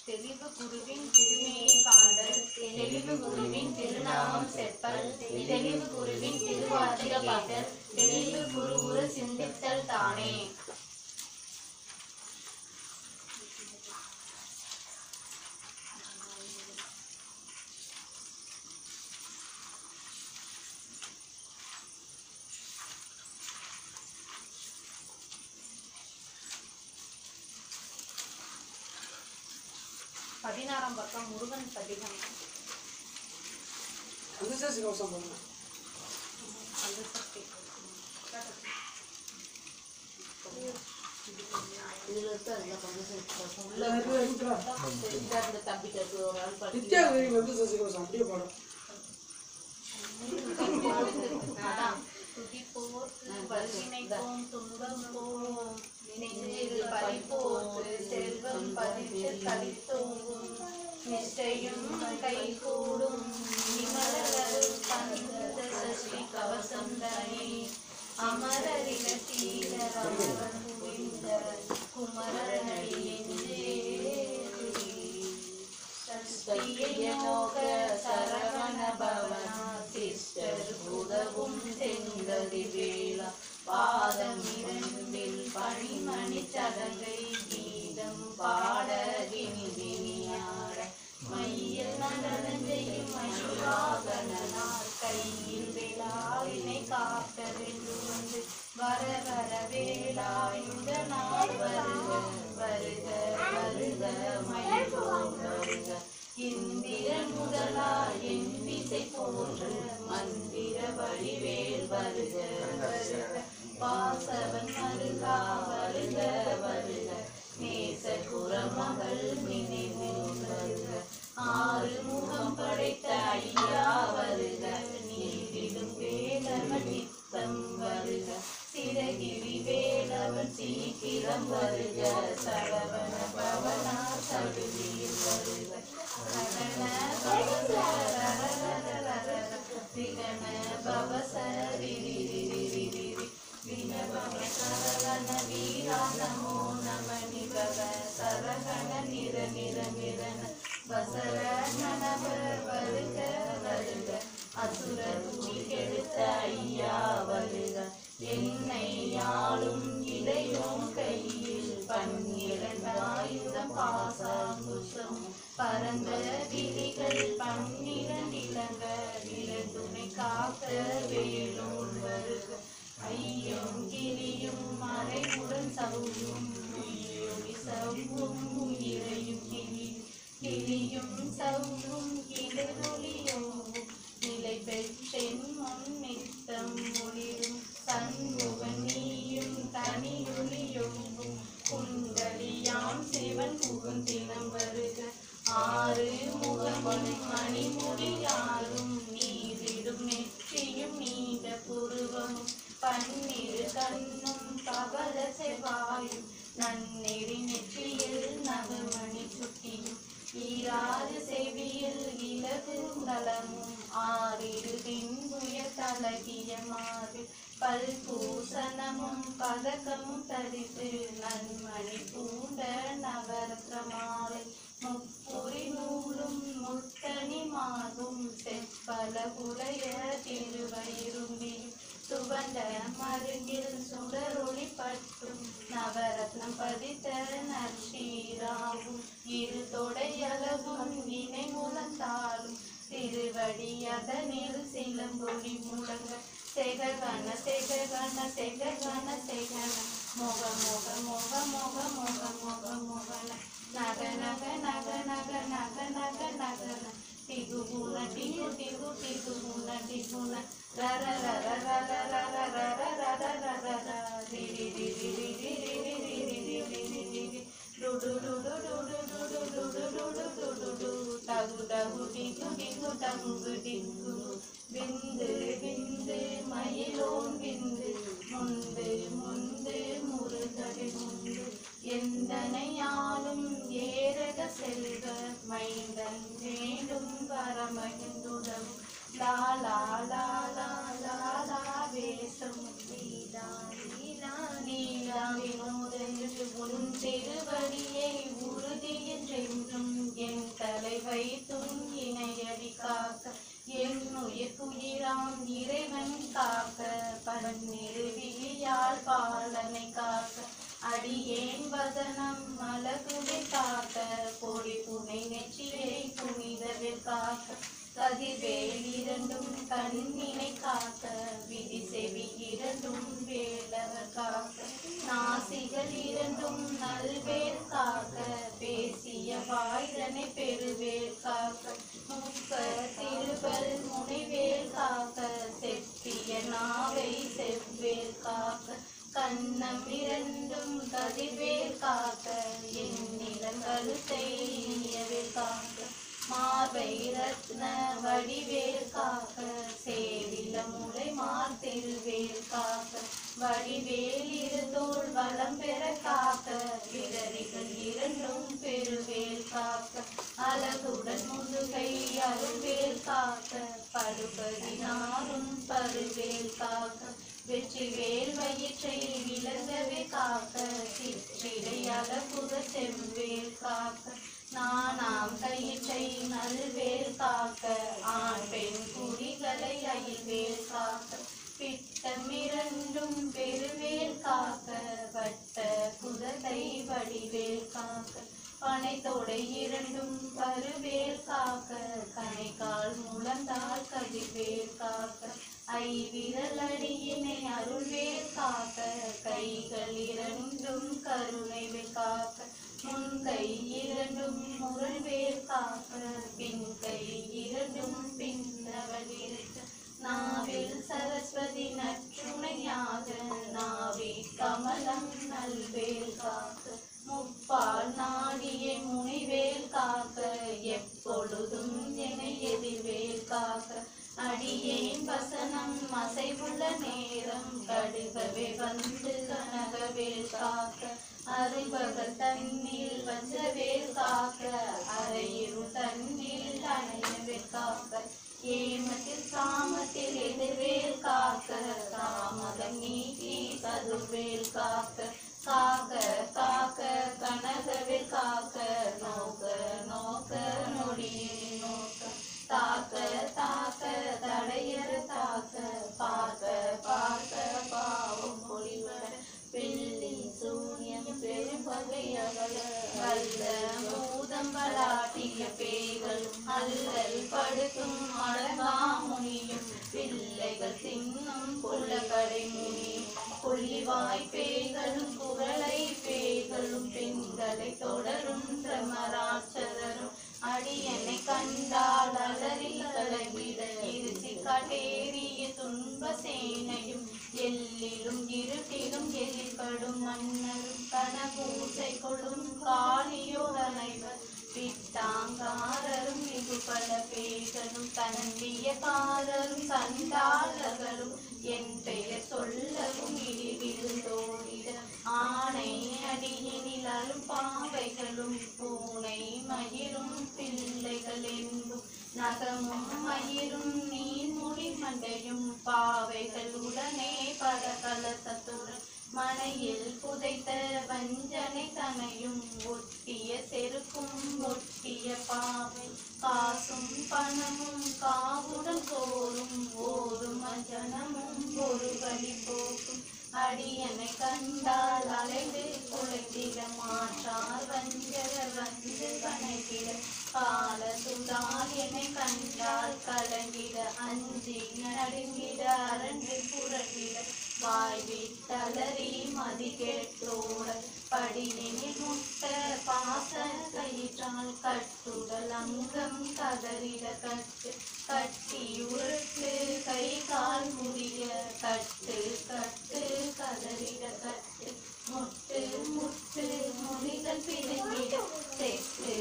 தெளிவு குருவின் திருமேனி காண்டல், தெளிவு குருவின் திருநாமம் செப்பல், தெளிவு குருவின் திருவார்த்தை கேட்டல், தெளிவு குருவுரு சிந்தித்தல் தானே. பதினாறாம் பக்கம் முருகன் பதிகம். செல்வம் பதித்து தளித்தோங்கும் நிஷ்டையும் கைகூடும் சஷ்டி கவசம் தனி அமரரிக தீரவன் புரிந்த குமரனடியோக சரவண பவனா சிஸ்டர் உதவும் செங்கதி வேளா பாதம் இரண்டில் பணிமணி சதங்கை கீதம் பாட கிணியாட மையில் நடனம் செய்யும் மணிவாகனார் கையில் வேளாவினை காக்க வேண்டும் வந்து வர வர வேலாயுதனார் வருக வருக வருக மயிலோர் வருக இந்திரன் முதலார் என் திசை போன்ற மந்திர வடிவேல் வருக வருக வாசவன் மருகா வருக வருக நேச குரமகள் நினைவில் வருக ஆறு முகம் படைத்த ஐயா வருக நீரிடும் வேலவன் நித்தம் வருக சிறகிரி வேலவன் சீக்கிரம் வருக சரவண பவனா சடுதியில் வருக சரண விகண பவசரி வினவம சரவண வீரா நமோ நம நிபவ சரகண நிர நிர நிரன வசரணவ வருக வருக அசுர துணி கெடுத்த ஐயா வருக என்னை யாழும் இளையோன் கையில் பன்னிரண்டாயுதம் பாசாங்குஷம் பரந்த விழிகள் பன்னிரண்டிலங்க துணை காக்க வேலோன் வருக ஐயும் கிளியும் மறைமுடன் சவுகும் உயிரொளி சவுகும் உயிரையும் கிளியும் சவுகும் கிளொலியோகும் நிலை பெற்றென் முன் நித்தம் ஒளிரும் சண்முகன் நீயும் தனியொலியோகும் குண்டலியாம் சிவன் புகுந்தினம் வருக ஆறு முகமணி மணிமுடியாரும் நீரிடும் நெற்றியும் நீண்ட புருவமும் பன்னிரு கண்ணும் பவள செவ்வாயும் நன்னெறி நெற்றியில் நவமணி சுட்டியும் ஈராறு செவியில் இலகு தலமும் ஆறிரு பின்புய தலகிய மாறு பல்பூசணமும் பதக்கமும் தரித்து நன்மணி பூண்ட நவரத்ன மாலை முப்புரி நூலும் முத்தனி மாகும் செப்பல உடைய திருவயிரும்பியும் சுவண்ட மருங்கில் சுடரொளி பற்றும் நவரத்னம் பதித்த நற்சீராவும் இரு தொடையளவும் வினை முழந்தாலும் திருவடி அதனில் சிலம்பொழி முழங்க செககன செககன செககன செகன மொக மொக மொக மொக மொக மொக மொகன நக நக நக நக நக நக நகன tiguna tigu tigu tiguna tiguna ra ra ra ra ra ra ra ra ra ra ra ra ra ra ra ri ri ri ri ri ri ri ri ri ri ri ri ri ri do do do do do do do do do do do do do do tagu tagu tigu tigu tagu tigu bindu bindu மயிலோன் விந்து முந்து முந்து முருகடி முந்து எந்தனையாலும் ஏரக செல்வ மைந்தன் வேண்டும் பரமகிந்துடவும் லா லா லா லா லா லா வேஷம் லீலா லீலா லீலா வினோதென்று உன் திருவடியை உறுதி என்றென்றும் என் தலை வைத்தும் இணையடி காக்க என்னுயிர்க்குயிராம் இறைவன் காக்க பன்னிரு விழியால் பாலனை காக்க அடியேன் வதனம் மலகுடை காக்க பொடி புனை நெற்றியை புனிதவில் காக்க கதிர்வேல் இரண்டும் கண்ணினை காக்க விதி செவி இரண்டும் வேலவர் காக்க நாசிகள் இரண்டும் நல்வேல் காக்க பேசிய வாய்தனை பெருவேல் காக்க முக்க திருவல் முனைவேல் காக்க செப்பிய நாவை செவ்வேல் காக்க கண்ணம் இரண்டும் கதிர்வேல் காக்க என் நிலங்கழுத்தை இனியவேல் காக்க மார்பை ரத்ன வடிவேல் காக்க சேரில முளை மார்த்திருவேல் காக்க வடிவேல் இருதோள் வளம் பெற காக்க விரலிகள் இரண்டும் பெருவேல் காக்க அழகுடன் முதுகை அருவேல் காக்க படுபதினாரும் பருவேல் காக்க வெற்றிவேல் வயிற்றை விளங்கவே காக்க சிற்றிடை அழகுற செவ்வேல் காக்க நானாம் கயிற்றை நல்வேல் காக்க ஆண் பெண் குறிகளை அயில்வேல் காக்க பிட்டம் இரண்டும் பெருவேல் காக்க வட்ட குதத்தை வடிவேல் காக்க பனைத்தொடை இரண்டும் கருவேல் காக்க கணைக்கால் முழந்தால் கதிர்வேல் காக்க ஐவிரல் அடியினை அருள்வேல் காக்க கைகள் இரண்டும் கருணைவேல் காக்க முன்கை இரண்டும் முரள்வேல் காக்க பின்கை இரண்டும் பின்னவள் இருக்க நாவில் சரஸ்வதி நற்றுணையாக நாவி கமலம் நல்வேல் காக்க முப்பால் நாடிய முனிவேல் காக்க எப்பொழுதும் என எதிர்வேல் காக்க அடியேன் வசனம் அசைவுள்ள நேரம் கடுகவே வந்து கனகவேல் காக்க அருள்பகல் தன்னில் வஞ்சவேல் காக்க அரையிரு தன்னில் அணையவேல் காக்க ஏமத்தில் காமத்தில் எதிர்வேல் காக்க காமதம் நீக்கி கதுவேல் காக்க காக்க காக்க கனகவேல் காக்க நோக்க நோக்க நொடியில் நோக்க தாக்க தாக்க தடையற தாக்க பார்க்க பார்க்க பாவம் பொழிவர பில்லி சூன்யம் பெரும்பகை அகல வல்ல பூதம்பலாட்டிய பேய்களும் அல்லல் படுத்தும் அழகா முனியும் பிள்ளைகள் தின்னும் புள்ளகடை முனியும் புள்ளிவாய் பேய்களும் குரலை பேய்களும் பெண்களை தொடரும் பிரமராட்சதரும் அடியனை கண்டால் அலறி கலங்கிட இருசி காட்டேறிய துன்ப சேனையும் எல்லிலும் இருட்டிலும் எதிர்படும் மன்னரும் கனபூசை கொடும் காளியோடனைவர் பிட்டாங்காரரும் மிகு பல பேர்களும் தன்னியக்காரரும் சண்டாளர்களும் என் பெயர் சொல்லவும் இடிவிருந்தோடிட ஆணை அடியினில் அரும் பாவைகளும் பூனை மயிரும் பிள்ளைகள் என்பும் நகமும் மயிரும் நீர்முடி மண்டையும் பாவைகள் உடனே படகலசத்துடன் மனையில் புதைத்த வஞ்சனை தனையும் ஒட்டிய செருக்கும் ஒட்டிய பாவை காசும் பணமும் காவுடன் கோரும் ஓரும் அஜனமும் ஒரு வழி போக்கும் அடியனை கண்டால் அலைந்து குலைத்திட மாற்றார் வஞ்சகர் வந்து கணக்கிட கால சுடால் என்னை கண்டால் கலங்கிட அஞ்சி நடுங்கிட அரண்டு புரட்டிட வாய் விட்டலறி மதி கெட்டோட படியினில் முட்ட பாச கயிற்றால் கட்டுடல் அங்கம் கதறிட கட்டு கட்டி உருட்டு கை கால் முடிய கட்டு கட்டு கதறிட கட்டு முட்டு முட்டு முடிதல் பிரிந்திட செக்கு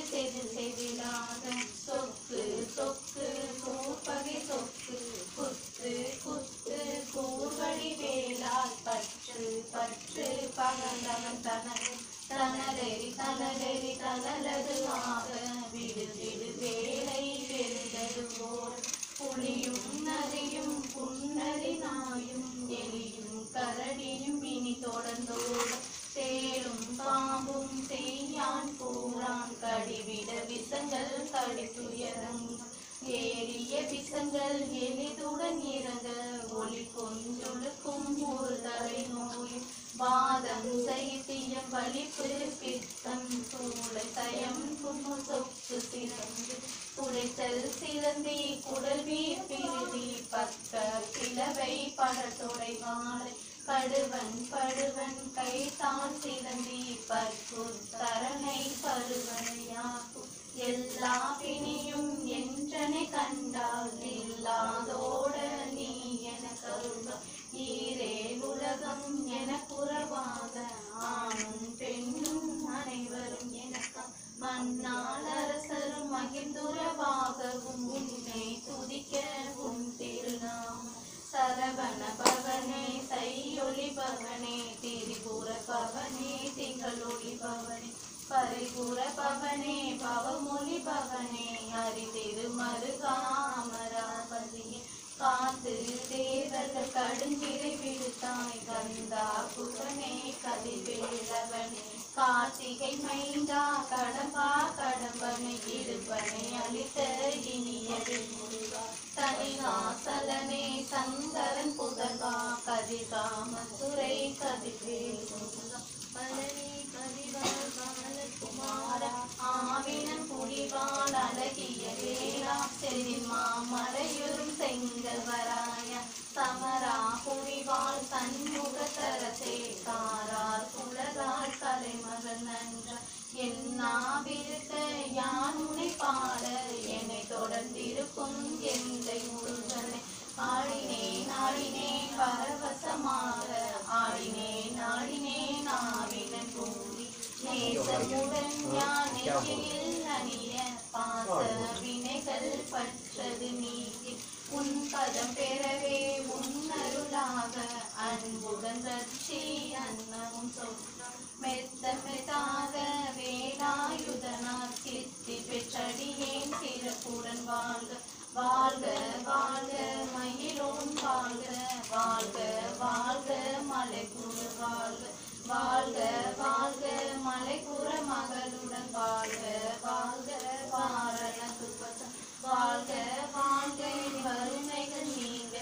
செக்கு செதிலாக சொக்கு சொக்கு பூப்பகை சொக்கு குத்து குத்து கூர்வழி வேளால் பற்று பற்று பகலவன் தனலெறி தனலெறி தனலது ஆக விடு விடு வேலை பெருதது போல் புலியும் நரியும் புன்னரி நாயும் எலியும் கரடியும் இனி தொடர்ந்தோடு தேளும் பாம்பும் செய்யான் பூரான் கடிவிட விசங்கள் கடித்துயரம் ஏறிய விசங்கள் எளிதுடன் இறங்க ஒளி கொஞ்சொழுக்கும் ஒரு தலை நோயும் வாதம் சைத்தியம் வலிப்பு பித்தம் சூளை தயம் கும்பு சொப்பு சிறந்து குடைத்தல் சிலந்தி குடல்வி பிரிதி பக்க பிளவை படத்தொடை வாழை படுவன் படுவன் கைத்தான் சிலந்தி பற்புர் தரணை பருவனையாக்கும் எல்லா பிணியும் என்றனை கண்டால் இல்லாதோட நீ என கருவ ஈரே உலகம் என புறவாத ஆணும் பெண்ணும் அனைவரும் எனக்கம் மன்னால் அரசரும் மகிழ்ந்துறவாகவும் உன்னை துதிக்க உன் திருநாமம் சரவண பவனே செய்யொலி பவனே திரிபுர பவனே திங்களொளி பவனே பரிபுர பவனே பவமொழி பவனே ஹரிதிரு மருகாமராவதியே காத்து தேவர்கள் கடுஞ்சிறை விடுத்தாய் கந்தா புகனே கதிவேலவனே கார்த்திகை மைந்தா கடம்பா கடம்பனை இருப்பனை அளித்த இனியது முருகா தனிகாசலனே சங்கரன் புதர்வா கதிகாமதுரை கதிவேல் முருகா பழனி கதிவாள் பாலகுமார ஆவினன் குடிவாள் அழகிய வேளா செதில் மாமலையுறும் செங்கல்வராய சமரா குடிவாள் சண்முக தரசே காரார் குலரால் கலைமகன் நன்ற என்னாவிருக்க யான் உனை பாட என்னை தொடர்ந்திருக்கும் எந்தை முருகனை ஆடினேன் ஆடினேன் பரவசமாக ஆடினேன் ஆடினேன் ஆவினன் கூடி நேசமுடன் யான் நெற்றியில் அணிய பாச வினைகள் பற்றது நீக்கி உன் பதம் பெறவே உன்னருளாக அன்புடன் ரட்சி அன்னமும் சொல்லும் மெத்த மெத்தாக வேலாயுதனார் சித்தி பெற்றடியேன் சிறப்புடன் வாழ்க வாழ்க வாழ்க மயிலோன் வாழ்க வாழ்க வாழ்க மலைப்புற வாழ்க வாழ்க வாழ்க மலைப்புற மகளுடன் வாழ்க வாழ்க வாரண சுபசம் வாழ்க வாழ்க வறுமைகள் நீங்க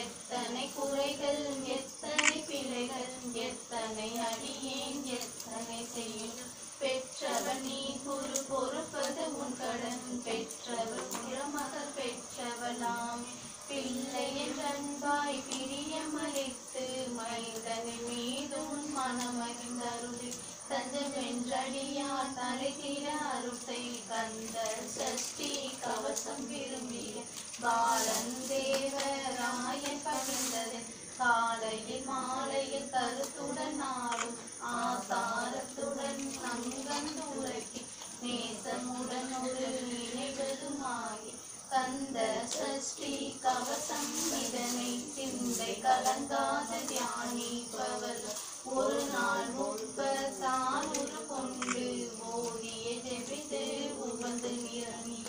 எத்தனை குறைகள் எத்தனை பிழைகள் எத்தனை அடியேன் எத்தனை செய்யும் பெற்றவன் நீ குரு பொறுப்பது உன் கடன் பெற்றவள் குலமகள் பெற்றவளாமே பிள்ளை என்றன்பாய் பிரியமளித்து மைந்தனை மீதும் மனமகிழ்ந்தருளி தஞ்சம் வென்றடியார் தலைதீர அருட்டை கந்த சஷ்டி கவசம் விரும்பிய பாலன் தேவராயன் பகிர்ந்தது காலையில் மாலையில் கருத்துடன் நாளும் ஆசாரத்துடன் அங்கந்து உலகி நேசமுடன் ஒரு நினைவதுமாகி கந்த சஷ்டி கவசம் இதனை சிந்தை கலங்காத தியானிப்பவர் ஒரு நாள் முப்பத்தானூறு கொண்டு ஓதிய ஜெபித்து உவந்து நிரணிய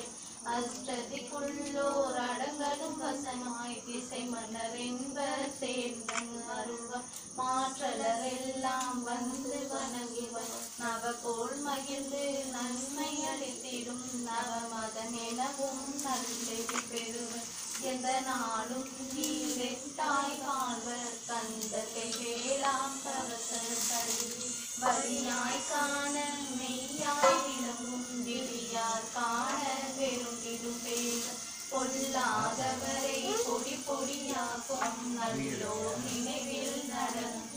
அஷ்டதிக்குள்ளோர் அடங்கலும் வசமாய் திசை மன்னர் என்பர் சேர்ந்தன் அருள்வன் மாற்றலரெல்லாம் வந்து வணங்குவன் நவகோள் மகிழ்ந்து நன்மை அளித்திடும் நவமதன் எனவும் நல்லெறி பெறுவன் எந்த நாளும் நீரெட்டாய் வாழ்வர் கந்தகை வேளாம் கவசர் கருவி வழியாய் காண மெய்யாய் விளங்கும் விழியார் காண பெருங்கிடும் வேத பொல்லாதவரை பொடி கொடியாக்கும் நல்லோ நினைவில் நடனம்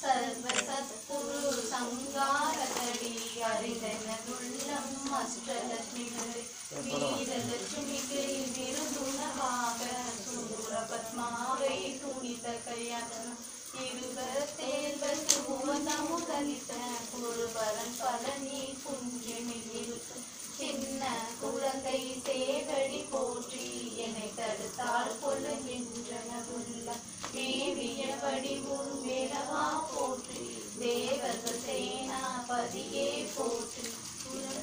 சர்வ சத்குரு சங்காரதடி அறிந்தனதுள்ளம் அஷ்டலட்சுமிகளே வீரலட்சுமிக்கு விருதுணவாக சூர பத்மாவை துணித கையாளம் இருபத்தேழ்வது முதலித்த ஒருவரன் பழனி குஞ்சுமில் சின்ன குழந்தை சேவடி போற்றி என்னை தடுத்தால் கொள்ளுகின்றனவுள்ள தேவியபடி உன் வேலவா போற்றி தேவர்கள் சேனாபதியே போற்றி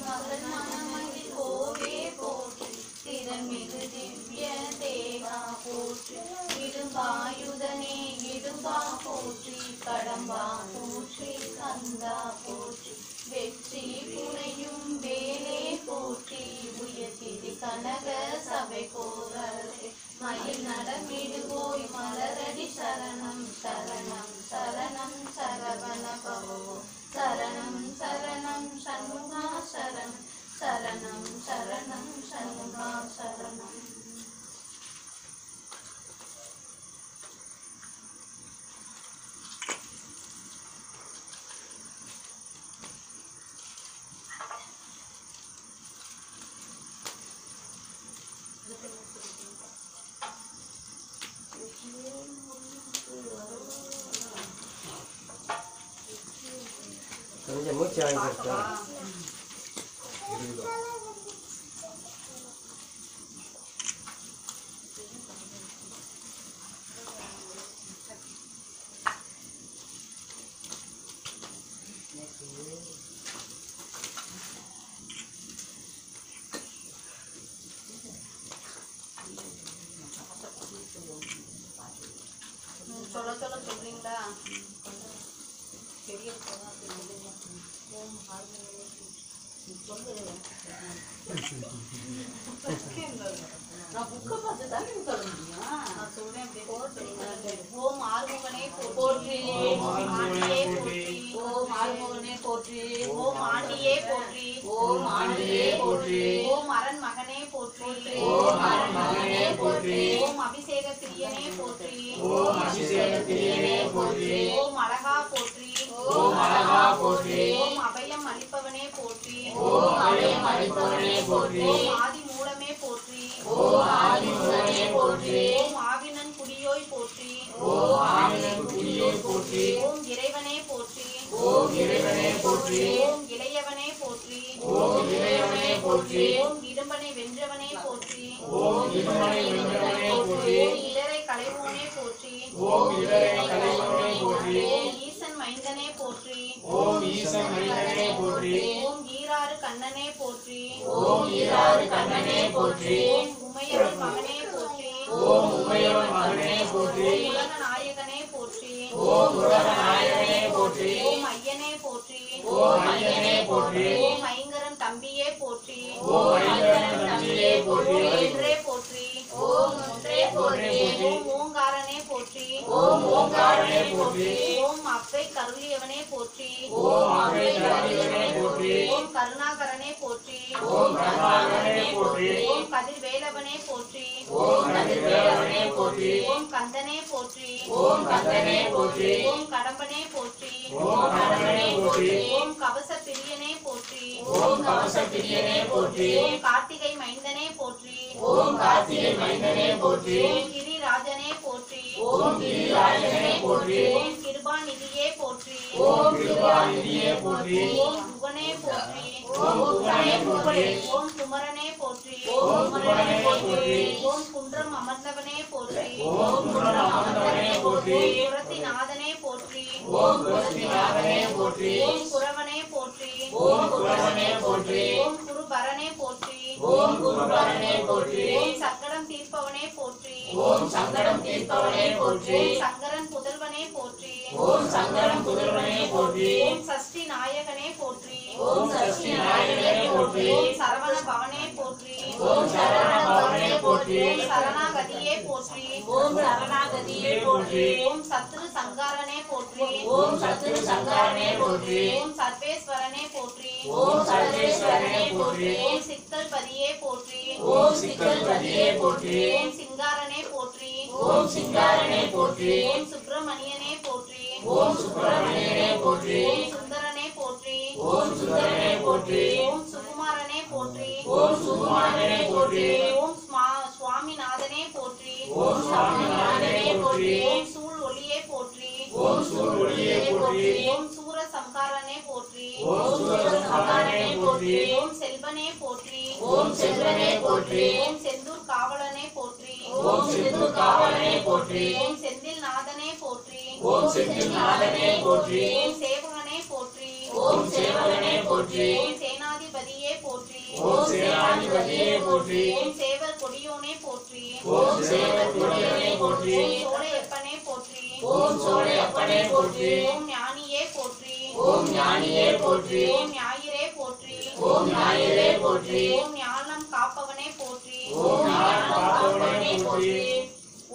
மகன் மனமகிழ் கோவே போற்றி திறமிகு திவ்ய தேவா போற்றி இடும்பாயுதனே இடும்பா போற்றி கடம்பா போற்றி கந்தா போற்றி வெற்றி புனையும் வேலே போற்றி உயர்த்திரி கனக சபை கோரே மயில் நடமிடுவோய் மலரடி சரணம் சரணம் சரணம் சரவண பவோ சரணம் சரணம் சண்முகா சரணம் சரணம் சரணம் சண்முகா சரணம் கொஞ்சம் மூச்சு வாங்கிட்டு சொல்ல சொல்ல சொல்றீங்களா பெரிய நான் புக்கை பார்த்து தான் சொல்ல முடியும் நான் சொல்றேன் ஓம் ஆறுமுகனே போற்றி ஓம் ஆண்டியே போற்றி ஓம் ஆறுமுகனே போற்றி ஓம் ஆண்டியே போற்றி ஓம் ஆண்டியே போற்றி ஓம் அரண் மகனே போற்றி ஓம் அரண் மகனே போற்றி ஓம் அபிஷேக பிரியனே போற்றி ஓம் அபிஷேக பிரியனே போற்றி ஓம் அழகா போற்றி ஓம் அழகா போற்றி ஓம் அபயம் அளிப்பவனே போற்றி ஓம் அபயம் அளிப்பவனே போற்றி ஓம் ஆதி மூலமே போற்றி ஓம் ஆதி மூலமே போற்றி ஓம் ஆவினன் குடியோய் போற்றி ஓம் ஆவினன் குடியோய் போற்றி ஓம் இறைவனே போற்றி ஓம் இறைவனே போற்றி ஓம் இளையவனே போற்றி ஓம் இளையவனே போற்றி ஓம் இடும்பனை வென்றவனே போற்றி ஓம் இடும்பனை வென்றவனே போற்றி ஓம் இடரை களைவோனே போற்றி ஓம் இடரை களைவோனே போற்றி ஓம் ஈசன் மைந்தனே போற்றி ஓம் ஈசன் மைந்தனே போற்றி ஓம் ஈராறு கண்ணனே போற்றி ஓம் ஈராறு கண்ணனே போற்றி ஓம் உமையவன் மகனே போற்றி ஓம் உமையவன் மகனே போற்றி உலக நாயகனே போற்றி ஓம் உலக நாயகனே போற்றி ஓம் ஐயனே போற்றி ஓம் ஐயனே போற்றி ஓம் ஐங்கரன் தம்பியே போற்றி ஓம் ஐங்கரன் தம்பியே போற்றி ஒன்றே போற்றி ஓம் ஒன்றே போற்றி ஓம் ஓங்காரனே போற்றி ஓம் ஓங்காரனே போற்றி ஓம் அப்பை கருளியவனே போற்றி ஓம் அப்பை கருளியவனே போற்றி ஓம் கருணாகரனே போற்றி ஓம் கருணாகரனே போற்றி ஓம் கதிர்வேலவனே போற்றி ஓம் கதிர்வேலவனே போற்றி ஓம் கந்தனே போற்றி ஓம் கந்தனே போற்றி ஓம் கடம்பனே போற்றி ஓம் கடம்பனே போற்றி ஓம் கவச பிரியனே போற்றி ஓம் கவச பிரியனே போற்றி ஓம் கார்த்திகை மைந்தனே போற்றி ஓம் கார்த்திகை மைந்தனே போற்றி ஓம் கிரிராஜனே போற்றி ஓம் கிரிராஜனே போற்றி ஓம் கிருபாநிதியே போற்றி ஓம் கிருபாநிதியே போற்றி ஓம் புவனே போற்றி ஓம் புவனே போற்றி ஓம் குமரனே போற்றி ஓம் குமரனே போற்றி ஓம் குன்றம் அமர்ந்தவனே போற்றி ஓம் குன்றம் அமர்ந்தவனே போற்றி குரத்திநாதனே போற்றி ஓம் குரத்திநாதனே போற்றி ஓம் குரவனே போற்றி ஓம் குரவனே போற்றி ஓம் குருபரனே போற்றி ஓம் குருபரனே போற்றி ஓம் சங்கடம் தீர்ப்பவனே போற்றி ஓம் சங்கடம் தீர்ப்பவனே போற்றி ஓம் சங்கரன் புதல்வனே போற்றி ஓம் சங்கரன் புதல்வனே போற்றி ஓம் சஷ்டி நாயகனே போற்றி ஓம் சஷ்டி நாயகனே போற்றி ஓம் சரவண பவனே போற்றி ஓம் சரவண பவனே போற்றி ஓம் சரணாகதியே போற்றி ஓம் சரணாகதியே போற்றி ஓம் சத்ரு சங்காரனே போற்றி ஓம் சத்ரு சங்காரனே போற்றி ஓம் சர்வேஸ்வரனே போற்றி ஓம் சர்வேஸ்வரனே போற்றி ஓம் சிக்கல் பதியே போற்றி ஓம் சிக்கல் பதியே போற்றி ஓம் சிங்காரனே போற்றி ஓம் சிங்காரனே போற்றி ஓம் சுப்பிரமணியனே போற்றி ஓம் சுப்பிரமணியனே போற்றி ஓம் சுந்தரனே போற்றி ஓம் சுந்தரனே போற்றி ஓம் சுகுமாரனே போற்றி ஓம் சுகுமாரனே போற்றி ஓம் சுவாமிநாதனே போற்றி ஓம் சுவாமிநாதனே போற்றி ஓம் சூழ் ஒளியே போற்றி ஓம் சூழ் ஒளியே போற்றி ஓம் சூர சம்ஹாரனே போற்றி ஓம் சூர சம்ஹாரனே போற்றி ஓம் செல்வனே போற்றி ஓம் செல்வனே போற்றி ஓம் செந்தூர் காவலனே போற்றி ஓம் செந்தூர் காவலனே போற்றி ஓம் செந்தில் நாதனே போற்றி ஓம் செந்தில் நாதனே போற்றி ஓம் சேவகனே போற்றி ஓம் சேவகனே போற்றி ஓம் சேனாதிபதியே போற்றி ஓம் சேனாதிபதியே போற்றி ஓம் சேவர் கொடியோனே போற்றி ஓம் சேவர் கொடியோனே போற்றி ஓம் சோலையப்பனே போற்றி ஓம் சோலையப்பனே போற்றி ஓம் ஞானியே போற்றி ஓம் ஞானியே போற்றி ஓம் ஞாயிறே போற்றி ஓம் ஞாயிறே போற்றி ஓம் ஞானம் காப்பவனே போற்றி ஓம் ஞானம் காப்பவனே போற்றி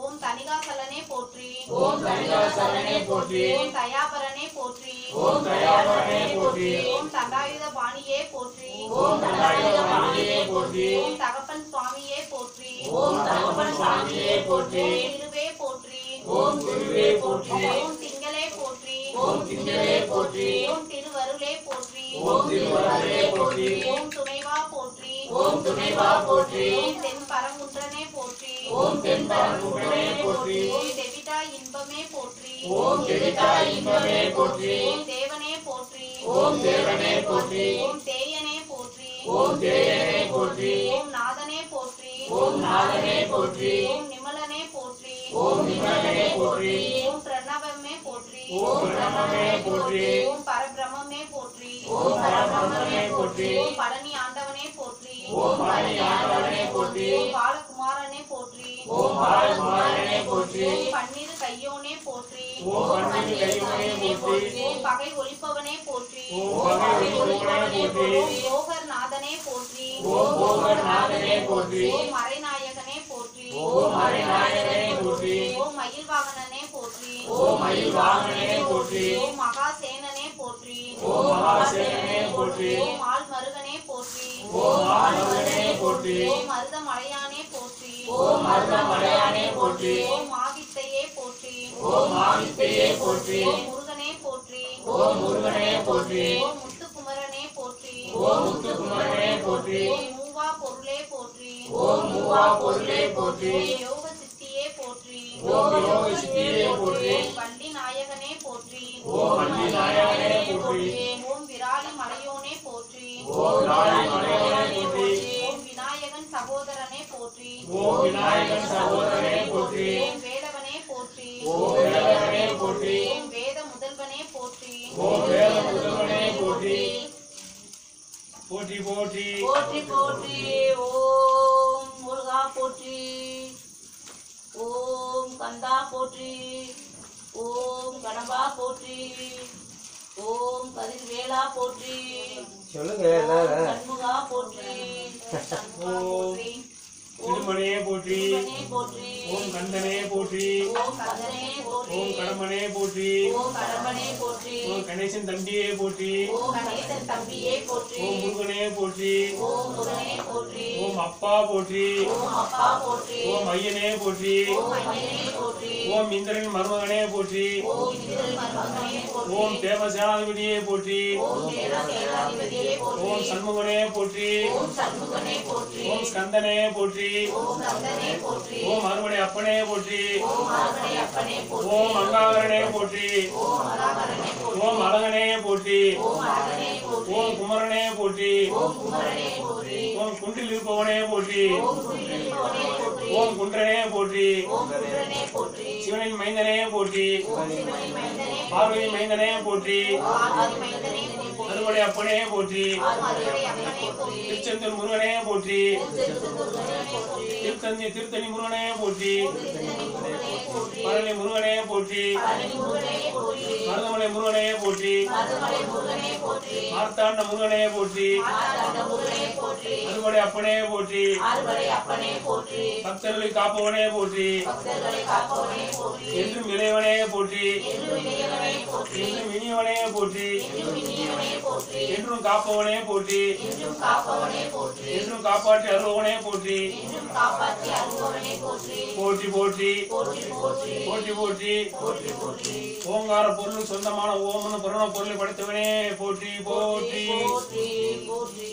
ஓம் தணிகாசலனே போற்றி ஓம் தணிகாசலனே போற்றி ஓம் தயாபரனே போற்றி ஓம் தயாபரனே போற்றி ஓம் தண்டாயுத பாணியே போற்றி ஓம் தண்டாயுத பாணியே போற்றி ஓம் தகப்பன் சுவாமியே போற்றி ஓம் தகப்பன் சுவாமியே போற்றி திருவே போற்றி ஓம் திருவே போற்றி ஓம் திங்களே போற்றி ஓம் திங்களே போற்றி ஓம் திருவருளே போற்றி ஓம் திருவருளே போற்றி ஓம் துணைவா போற்றி ஓம் துணைவா போற்றி ஓம் தென் பரங்குன்றனே போற்றி ஓம் தென் பரங்குன்றனே போற்றி ஓம் தெவிட்டா இன்பமே போற்றி ஓம் தெவிட்டா இன்பமே போற்றி ஓம் தேவனே போற்றி ஓம் தேவனே போற்றி ஓம் தேயனே போற்றி ஓம் தேயனே போற்றி ஓம் நாதனே போற்றி ஓம் நாதனே போற்றி ஓம் நிமலனே போற்றி ஓம் நிமலனே போற்றி ஓம் பிரணவமே போற்றி ஓம் பிரணவமே போற்றி ஓம் பரபிரம்மே போற்றி ஓம் பரபிரம்மே போற்றி ஓம் பழனி ஆண்டவனே போற்றி ஓம் பழனி ஆண்டவனே போற்றி ஓம் பாலகுமாரனே போற்றி ஓம் பாலகுமாரனே போற்றி ஓம் பன்னிரு கையோனே போற்றி ஓம் பன்னிரு கையோனே போற்றி ஓம் பகை ஒலிப்பவனே போற்றி ஓம் பகை ஒலிப்பவனே போற்றி ஓம் யோகர் நாதனே போற்றி ஓம் யோகர் நாதனே போற்றி ஓம் மறைநாயகனே போற்றி ஓம் மறைநாயகனே போற்றி ஓம் மயில் வாகனனே போற்றி ஓம் மயில் வாகனனே போற்றி ஓம் மகாசேனனே போற்றி ஓம் மகாசேனனே போற்றி ஓம் ஆழ்மருகனே போற்றி ஓம் ஆழ்மருகனே போற்றி ஓம் மருதமலையானே போற்றி ஓம் மருதமலையானே போற்றி ஓம் ஆதித்தையே போற்றி ஓம் ஆதித்தையே போற்றி ஓம் முருகனே போற்றி ஓம் முருகனே போற்றி ஓம் முத்துக்குமரனே போற்றி ஓம் முத்துக்குமரனே போற்றி ஓம் மூவா பொருளே போற்றி ஓம் மூவா பொருளே போற்றி ஓம் யோக சித்தியே போற்றி ஓம் யோக சித்தியே போற்றி ஓம் வண்டி நாயகனே போற்றி ஓம் வண்டி நாயகனே போற்றி ஓம் விராலி மலையோனே போற்றி ஓம் விராலி மலையோனே போற்றி ஓம் விநாயகன் சகோதரனே போற்றி ஓம் விநாயகன் சகோதரனே போற்றி ஓம் வேலவனே போற்றி ஓம் வேலவனே போற்றி ஓம் வேத முதல்வனே போற்றி ஓம் வேத முதல்வனே போற்றி போற்றி போற்றி போற்றி போற்றி ஓம் முருகா போற்றி ஓம் கந்தா போற்றி ஓம் கணபா போற்றி ஓம் கதிர்வேலா போற்றி சொல்லுங்க எல்லாரும் சண்முகா போற்றி சண்முகா போற்றி திருமணியே போற்றி போற்றி ஓம் கந்தனே போற்றி ஓம் கந்தனே போற்றி ஓம் கடம்பனே போற்றி ஓம் கடம்பனே போற்றி ஓம் கணேசன் தம்பியே போற்றி ஓம் கணேசன் தம்பியே போற்றி ஓம் முருகனே போற்றி ஓம் முருகனே போற்றி ஓம் அப்பா போற்றி ஓம் அப்பா போற்றி ஓம் ஐயனே போற்றி ஓம் ஐயனே போற்றி ஓம் இந்திரன் மருமகனே போற்றி ஓம் இந்திரன் மருமகனே போற்றி ஓம் தேவசேனாதிபதியே போற்றி ஓம் தேவசேனாதிபதியே போற்றி ஓம் சண்முகனே போற்றி ஓம் சண்முகனே போற்றி ஓம் ஸ்கந்தனே போற்றி ஓம் கந்தனே போற்றி ஓம் அறுவடை அப்பனே போற்றி ஓம் ஆவணை அப்பனே போற்றி ஓம் அங்காகரனே போற்றி ஓம் அராகரனே போற்றி ஓம் அழகனே போற்றி ஓம் அழகனே போற்றி ஓம் குமரனே போற்றி ஓம் குமரனே போற்றி ஓம் குன்றில் இருப்பவனே போற்றி ஓம் குன்றிலிருப்பவனே போற்றி ஓம் குன்றனே போற்றி ஓம் குன்றனே போற்றி சிவனின் மைந்தனே போற்றி ஓம் சிவனின் மைந்தனே பார்வதி மைந்தனே போற்றி பார்வதி மைந்தனே போற்றி அறுவடை அப்பனே போற்றி அருளை அப்பனே போற்றி திருச்செந்தூர் முருகனே போற்றி திருச்செந்தூர் முருகனே போற்றி திருத்தணி முருகனே போற்றி திருத்தணி முருகனே போற்றி பழனி முருகனே போற்றி பழனி முருகனே போற்றி மருதமலை முருகனே போற்றி மருதமலை முருகனே போற்றி மார்த்தாண்ட முருகனே போற்றி மார்த்தாண்ட முருகனே போற்றி அறுவடை அப்பனே போற்றி அறுவடை அப்பனே போற்றி பக்தர்களை காப்பவனே போற்றி பக்தர்களை காப்பவனே போற்றி என்றும் இளையவனே போற்றி என்றும் இளையவனே போற்றி என்றும் இனியவனே போற்றி என்றும் இனியவனே போற்றி என்றும் காப்பவனே போற்றி என்றும் காப்பவனே போற்றி என்றும் காப்பாற்றி அருள்வனே போற்றி என்றும் காப்பாற்றி அருள்பவனே போற்றி போற்றி போற்றி போற்றி போற்றி போற்றி போற்றி போற்றி போற்றி ஓங்கார பொருள் சொந்தமான ஓம்னு புரண பொருளை படைத்தவனே போற்றி போற்றி போற்றி போற்றி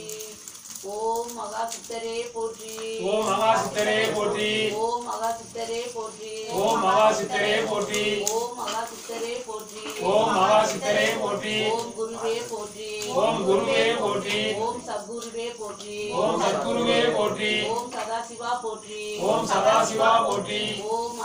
ஓம் மகா சித்தரே போற்றி ஓம் மகா சித்தரே போற்றி ஓம் மகா சித்தரே போற்றி ஓம் மகா சித்தரே போற்றி ஓம் மகா சித்தரே போற்றி ஓம் மகா சித்தரே போற்றி ஓம் குருவே போற்றி ஓம் குருவே போற்றி ஓம் சத்குருவே போற்றி ஓம் சத்குருவே போற்றி ஓம் சதாசிவா போற்றி ஓம் சதாசிவா போற்றி ஓம்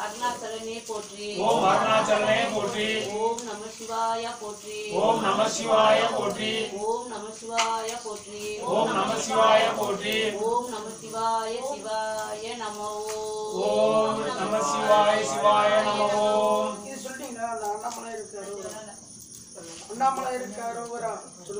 அருணாச்சலனே போற்றி ஓம் அருணாச்சலனே போற்றி ஓம் நம சிவாய போற்றி ஓம் நம சிவாய போற்றி ஓம் நம சிவாய போற்றி ஓம் நம சிவாய போற்றி ஓம் நம சிவாய சிவாய நமோ ஓம் நம சிவாய சிவாய நம ஓம் இது சொல்லிட்டீங்களா? அந்த அண்ணாமலை இருக்காரு, அண்ணாமலை இருக்காரு,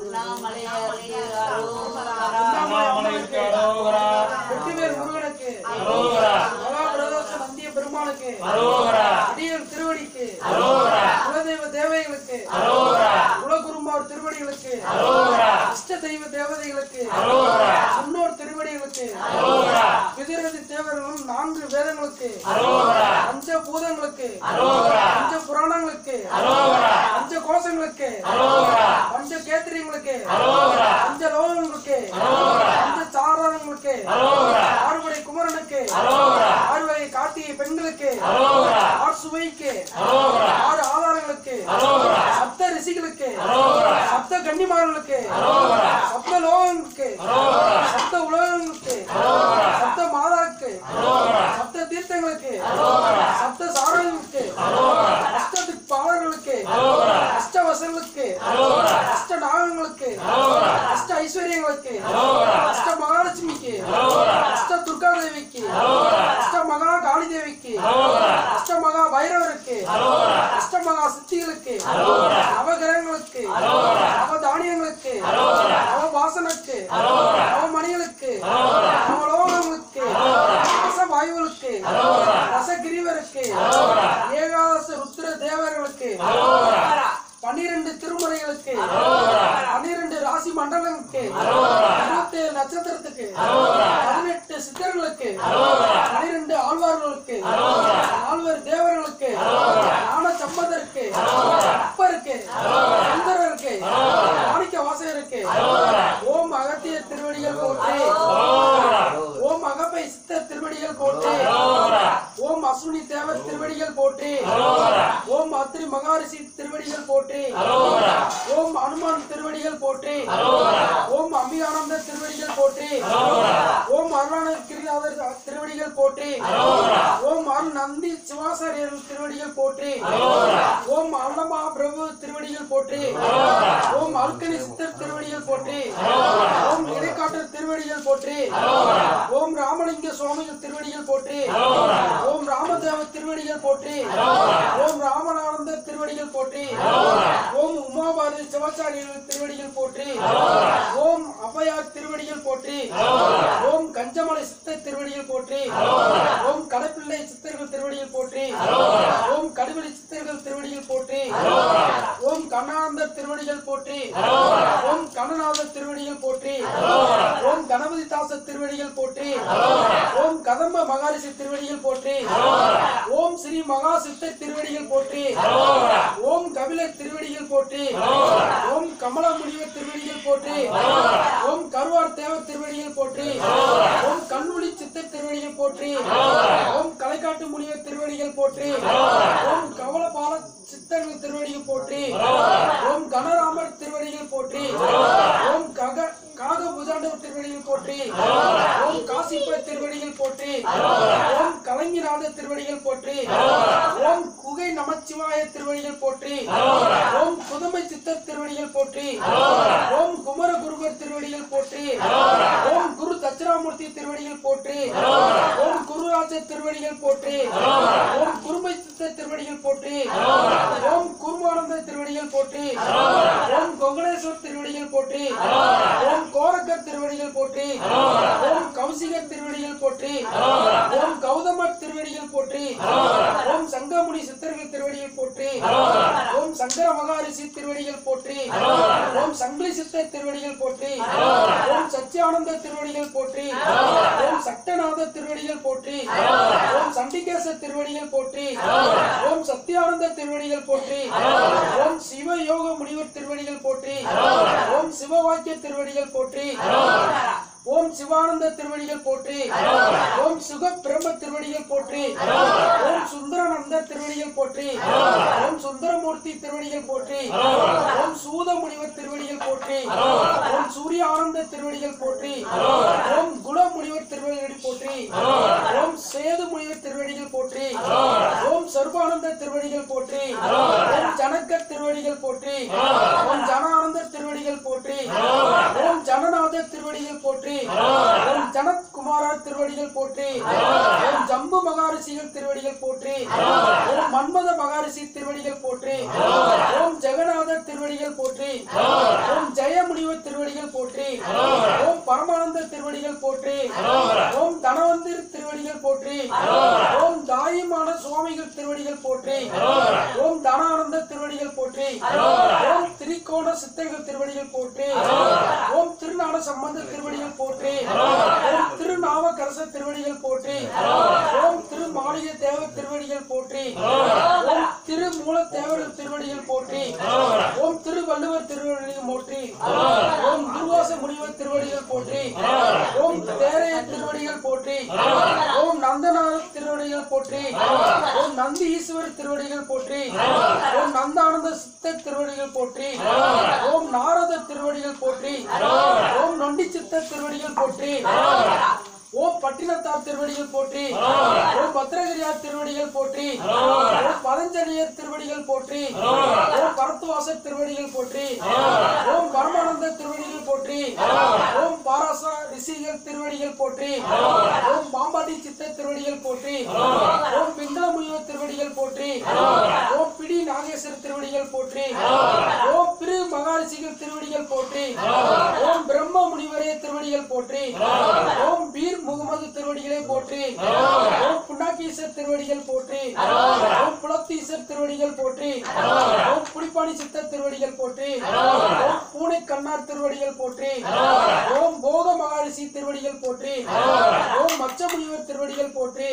அண்ணாமலையாருக்கு அரோகரா. அண்ணாமலை இருக்க அரோகரா வெற்றிவேல் முருகனுக்கு, அரோகரா மகாபிரதோஷ நந்திய பெருமானுக்கு, அரோகரா அடியல் திருவடிக்கு, அரோகரா குலதெய்வ தேவைகளுக்கு, அரோகரா குலகுருமார் திருவடிகளுக்கு, அரோகரா இஷ்ட தெய்வ தேவதைகளுக்கு, அரோகரா முன்னோர் திருவடிகளுக்கு, அரோகரா விதிரதி தேவர்களும் 4 வேதங்களுக்கு, அரோகரா பஞ்ச பூதங்களுக்கு, அரோகரா பஞ்ச புராணங்களுக்கு, அரோகரா பஞ்ச கோஷங்களுக்கு, அரோகரா பஞ்ச கேத்திரியங்களுக்கு, அரோகரா பஞ்ச லோகங்களுக்கு, அரோகரா பஞ்ச சாரணங்களுக்கு, அரோகரா ஆறுபடை குமரனுக்கு, அரோகரா 6 வகை காட்டிய பெண்களுக்கு, அரோகரா 6 சுவைக்கு, அரோகரா 6 ஆதாரங்களுக்கு, அரோகரா சப்த ரிஷிகளுக்கு, அரோகரா சப்த கன்னிமார்களுக்கு, அரோகரா சப்த லோகங்களுக்கு, அரோகரா சப்த உலகங்களுக்கு, அரோகரா சப்த மாதாக்கு, அரோகரா சப்த தீர்த்தங்களுக்கு, அரோகரா சப்த சாரங்களுக்கு, அரோகரா அஷ்ட திக்பாலர்களுக்கு, அரோகரா அஷ்ட வசங்களுக்கு, அரோகரா அஷ்ட நாகங்களுக்கு, அரோகரா அஷ்ட ஐஸ்வர்யங்களுக்கு, அரோகரா அஷ்ட மகாலட்சுமிக்கு, அரோகரா அஷ்ட துர்கா தேவிக்கு, அரோகரா அஷ்ட மகா காளி தேவிக்கு, அரோகரா அஷ்ட மகா பைரவருக்கு, அரோகரா அஷ்ட மகா சித்திகளுக்கு, அரோகரா நவகிரகங்களுக்கு, அரோகரா நவதானியங்களுக்கு, அரோகரா நவபாசனுக்கு, அரோகரா நவமணிகளுக்கு, அரோகரா நவலோகங்களுக்கு, அரோகரா ரசவாயுவுக்கு, அரோகரா ரசகிரீவருக்கு, அரோகரா ஏகாதச ருத்ர தேவர்களுக்கு, அரோகரா 12 திருமுறைகளுக்கு, அரோகரா 12 ராசி மண்டலங்களுக்கு, அரோகரா 27 நட்சத்திரத்துக்கு, அரோகரா 18 சித்தர்களுக்கு, அரோகரா 12 ஆழ்வார்களுக்கு, அரோகரா 4 தேவர்களுக்கு, அரோகரா ஞான சம்பந்தருக்கு, அரோகரா அப்பருக்கு, அரோகரா சுந்தரருக்கு, அரோகரா மாணிக்க வாசகருக்கு, அரோகரா ஓம் அகத்திய திருவடிகள் போற்றி, அரோகரா ஓம் அகப்பை சித்தர் திருவடிகள் போற்றி, அரோகரா ஓம் அஸ்வினி தேவர் திருவடிகள் போற்றி, அரோகரா ஓம் அத்ரி மகாரிஷி திருவடிகள் போற்றி, அரோகரா ஓம் அனுமான் திருவடிகள் போற்றி, அரோகரா ஓம் அம்பிகானந்த திருவடிகள் போற்றி, அரோகரா ஓம் அருளாளர் கிரிநாதர் திருவடிகள் போற்றி, அரோகரா ஓம் அருள் நந்தி சிவாசாரியர் திருவடிகள் போற்றி, அரோகரா ஓம் அல்லமா பிரபு திருவடிகள் போற்றி, அரோகரா ஓம் அல்கனி சித்தர் திருவடிகள் போற்றி, அரோகரா ஓம் இடைக்காட்டர் திருவடிகள் போற்றி, அரோகரா ஓம் ராமலிங்க சுவாமிகள் திருவடிகள் போற்றி, அரோகரா ஓம் ராமதேவ திருவடிகள் போற்றி, அரோகரா ஓம் ராமநானந்தர் திருவடிகள் போற்றி, அரோகரா ஓம் உமாபாரதி சிவாச்சாரியர்கள் திருவடிகள் போற்றி, அரோகரா ஓம் அபயார் திருவடிகள் போற்றி, அரோகரா ஓம் கஞ்சமலை சித்தர் திருவடிகள் போற்றி, அரோகரா ஓம் கடப்பிள்ளை சித்தர்கள் திருவடிகள் போற்றி, அரோகரா ஓம் கடுவெளி சித்தர்கள் திருவடிகள் போற்றி, அரோகரா ஓம் கண்ணானந்தர் திருவடிகள் போற்றி, அரோகரா ஓம் கண்ணநாதர் திருவடிகள் போற்றி, அரோகரா ஓம் கணபதி தாசர் திருவடிகள் போற்றி, அரோகரா ஓம் கதம்ப மகாரிஷி திருவடிகள் போற்றி, அரோகரா ஓம் ஸ்ரீ மகா சித்தர் திருவடிகள் போற்றி, அரோகரா ஓம் கபிலர் திருவடிகள் போற்றி, அரோகரா ஓம் கமல முனிவர் திருவடிகள் போற்றி, அரோகரா ஓம் கருவார் தேவர் திருவடிகள் போற்றி, அரோகரா ஓம் கண்ணுளி சித்தர் திருவடிகள் போற்றி, அரோகரா ஓம் கலைக்காட்டு முனிவர் திருவடிகள் போற்றி, அரோகரா ஓம் கவலபால சித்தர்கள் திருவடிகள் போற்றி, அரோகரா ஓம் கனராமர் திருவடிகள் போற்றி, அரோகரா ஓம் காக புஜாண்டவர் திருவடிகள் போற்றி, அரோகரா ஓம் காசிப்பர் திருவடிகள் போற்றி, அரோகரா ஓம் கலைஞநாதர் திருவடிகள் போற்றி, அரோகரா ஓம் குகை நமச்சிவாய திருவடிகள் போற்றி, அரோகரா ஓம் குதம்பை சித்தர் திருவடிகள் போற்றி, அரோகரா ஓம் குமர குருவர் திருவடிகள் போற்றி, அரோகரா ஓம் குரு தட்சிணாமூர்த்தி திருவடிகள் போற்றி, அரோகரா ஓம் குருராஜர் திருவடிகள் போற்றி, அரோகரா ஓம் குரும்பை சித்தர் திருவடிகள் போற்றி, அரோகரா ஓம் குருமானந்த திருவடிகள் போற்றி, அரோகரா ஓம் கொங்கணேஸ்வர் திருவடிகள் போற்றி, அரோகரா ஓம் கோரக்கர் திருவடிகள் போற்றி, அரோகரா ஓம் கௌசிகர் திருவடிகள் போற்றி, அரோகரா ஓம் கௌதமர் திருவடிகள் போற்றி, அரோகரா ஓம் சங்கமுனி சித்தர்கள் திருவடிகள் போற்றி, அரோகரா ஓம் சங்கர மகாரிஷி திருவடிகள் போற்றி. ஓம் சங்கிலி சித்த திருவடிகள் போற்றி. ஓம் சச்சியானந்த திருவடிகள் போற்றி. ஓம் சக்தநாத திருவடிகள் போற்றி. ஓம் சண்டிகேச திருவடிகள் போற்றி. ஓம் சத்யானந்த திருவடிகள் போற்றி. ஓம் சிவயோக முனிவர் திருவடிகள் போற்றி. ஓம் சிவவாக்கிய திருவடிகள் போற்றி. ஓம் சிவானந்த திருவடிகள் போற்றி. ஓம் சுக பிரம்ம திருவடிகள் போற்றி. ஓம் சுந்தரநந்த திருவடிகள் போற்றி. ஓம் சுந்தரமூர்த்தி திருவடிகள் போற்றி. ஓம் சூத முனிவர் திருவடிகள் போற்றி. ஓம் சூரிய ஆனந்த திருவடிகள் போற்றி. ஓம் குண முனிவர் திருவடிகள் போற்றி. ஓம் சேது முனிவர் திருவடிகள் போற்றி. ஓம் சர்வானந்த திருவடிகள் போற்றி. ஓம் ஜனக திருவடிகள் போற்றி. ஓம் ஜனானந்த திருவடிகள் போற்றி. ஓம் ஜனநாத திருவடிகள் போற்றி. ஓம் ஜனத் குமார திருவடிகள் போற்றி. ஓம் ஜம்பு மகாரிஷிகள் திருவடிகள் போற்றி. ஓம் மன்மத மகாரிஷி திருவடிகள் போற்றி. ஓம் ஜெகநாத திருவடிகள் போற்றி. ஓம் ஜெயமுனிவர் திருவடிகள் போற்றி. ஓம் பரமானந்த திருவடிகள் போற்றி. ஓம் தனவந்திர் திருவடிகள் போற்றி. ஓம் தாயுமான சுவாமிகள் திருவடிகள் போற்றி. ஓம் தனானந்த திருவடிகள் போற்றி. ஓம் திரிகோண சித்தர்கள் திருவடிகள் போற்றி. ஓம் திருநாட சம்பந்த திருவடிகள் போற்றி. ஓம் திருநாவக்கரச திருவடிகள் போற்றி. ஓம் திருமாளிகை தேவர் திருவடிகள் போற்றி. ஓம் திருமூல தேவர் திருவடிகள் போற்றி. ஓம் திருவள்ளுவர் திருவடிகள் போற்றி. ஓம் துர்வாச முனிவர் திருவடிகள் போற்றி. ஓம் தேரைய திருவடிகள் போற்றி. ஓம் நந்தநாத திருவடிகள் போற்றி. ஓம் நந்தி ஈஸ்வரர் திருவடிகள் போற்றி. ஓம் நந்தானந்த சித்த திருவடிகள் போற்றி. ஓம் நாரத திருவடிகள் போற்றி. ஓம் நொண்டி சித்த திருவடிகள் போற்றி. ஓம் பட்டினத்தார் திருவடிகள் போற்றி. ஓம் பத்திரகிரியார் திருவடிகள் போற்றி. ஓம் பதஞ்சலியர் திருவடிகள் போற்றி. ஓம் பரத்வாசர் திருவடிகள் போற்றி. ஓம் பரமானந்த திருவடிகள் போற்றி. ஓம் பாராசா ரிஷிகள் திருவடிகள் போற்றி. ஓம் பாம்பாட்டி சித்த திருவடிகள் போற்றி. ஓம் பிந்தள முனிவர் திருவடிகள் போற்றி. ஓம் பிடி நாகேஸ்வரர் திருவடிகள் போற்றி. ஓம் பிரு மகாரிஷிகள் திருவடிகள் போற்றி. ஓம் பிரம்ம முனிவரே திருவடிகள் போற்றி. ஓம் பீர் முகமது திருவடிகளை போற்றி. ஓம் புன்னாக்கீசர் திருவடிகள் போற்றி. ஓம் புலத்தீசர் திருவடிகள் போற்றி. ஓம் புலிப்பாணி சித்த திருவடிகள் போற்றி. ஓம் பூனை கண்ணார் திருவடிகள் போற்றி. ஓம் போத மகாரிஷி திருவடிகள் போற்றி. ஓம் மச்ச முனிவர் திருவடிகள் போற்றி.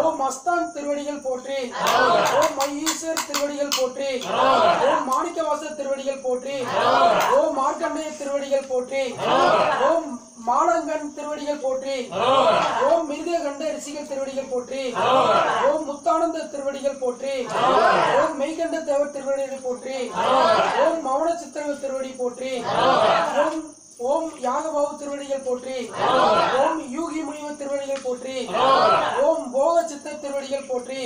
ஓம் மஸ்தான் திருவடிகள் போற்றி. ஓம் மையீஸ்வர் திருவடிகள் போற்றி. ஓம் மாணிக்கவாசர் திருவடிகள் போற்றி. ஓம் மார்க்கண்டேய திருவடிகள் போற்றி. ஓம் மானங்கன் திருவடிகள் போற்றி. ஓம் மிருககண்ட ரிஷிகள் திருவடிகள் போற்றி. ஓம் முத்தானந்த திருவடிகள் போற்றி. ஓம் மெய்கண்ட தேவர் திருவடிகள் போற்றி. ஓம் மௌன சித்திரங்கள் திருவடி போற்றி. ஓம் யாகபாவு திருவடிகள் போற்றி. ஓம் யூகி முனிவர் திருவடிகள் போற்றி. ஓம் போக சித்த திருவடிகள் போற்றி.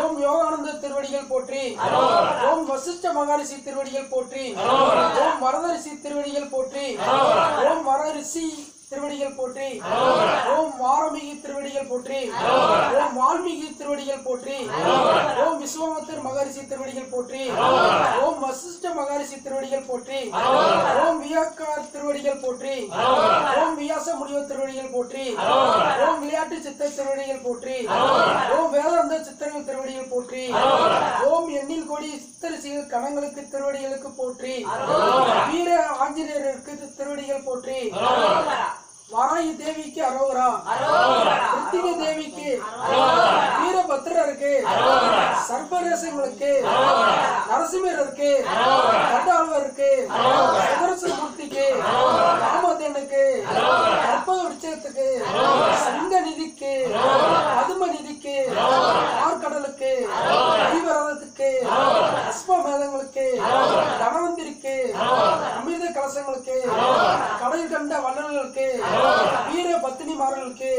ஓம் யோகானந்த திருவடிகள் போற்றி. ஓம் வசிஷ்ட மகாரிஷி திருவடிகள் போற்றி. ஓம் வரதரிஷி திருவடிகள் போற்றி. ஓம் வரரிஷி திருவடிகள் போற்றி. ஓம் வாரமிகி திருவடிகள் போற்றி. ஓம் வால்மீகி திருவடிகள் போற்றி. ஓம் விஸ்வாமித்திர மகரிஷி திருவடிகள் போற்றி. ஓம் வசிஷ்ட மகரிஷி திருவடிகள் போற்றி. ஓம் வியாக்கார் திருவடிகள் போற்றி. ஓம் வியாச முனிவர் திருவடிகள் போற்றி. ஓம் விளையாட்டு சித்த திருவடிகள் போற்றி. ஓம் வேதாந்த சித்தர்கள் திருவடிகள் போற்றி. ஓம் எண்ணில் கோடி சித்தரிசிகள் கணங்களுக்கு திருவடிகளுக்கு போற்றி. வீர ஆஞ்சநேயருக்கு திருவடிகள் போற்றி. வாராயி தேவிக்கு அரோகரா. கிருத்திகை தேவிக்கு, வீரபத்ரருக்கு, சர்பரேசங்களுக்கு, நரசிம்மருக்கு, கட்டாழ்வருக்கு, சுதர்சனமூர்த்திக்கு, ராமதேனுக்கு, கற்பக விருட்சத்துக்கு, சங்க நிதிக்கு, பதும நிதிக்கு, ஆர்கடலுக்கு, ஐவரதத்துக்கு, அஸ்வமேதங்களுக்கு, தனவந்திரிக்கு, அமிர்த கலசங்களுக்கு, கடல் கண்ட வள்ளல்களுக்கு, வீர பத்தினிமார்களுக்கு,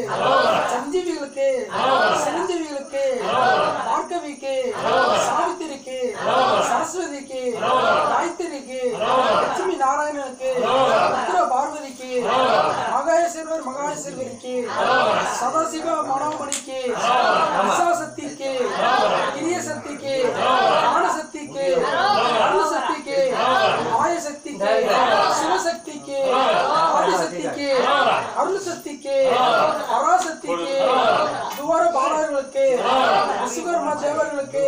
சஞ்சீவிகளுக்கு, சிரஞ்சீவிகளுக்கு, பார்க்கவிக்கு, சாவித்திரிக்கு, சரஸ்வதிக்கு, காயத்ரிக்கு, லட்சுமி நாராயணனுக்கு, உத்திர பார்வதிக்கு, மகேஸ்வரர் மகாசேஸ்வரிக்கு, சதாசிவ மனோமணிக்கு, விசாசக்திக்கு, கிரியசக்திக்கு, ஞானசக்திக்கு, அருள்சக்திக்கு, மாயசக்திக்கு, சிவசக்திக்கு, ஆதிசக்திக்கு, அருள்சக்திக்கு, பராசக்திக்கு, துவார பாலர்களுக்கு, விஸ்வகர்மா தேவர்களுக்கு,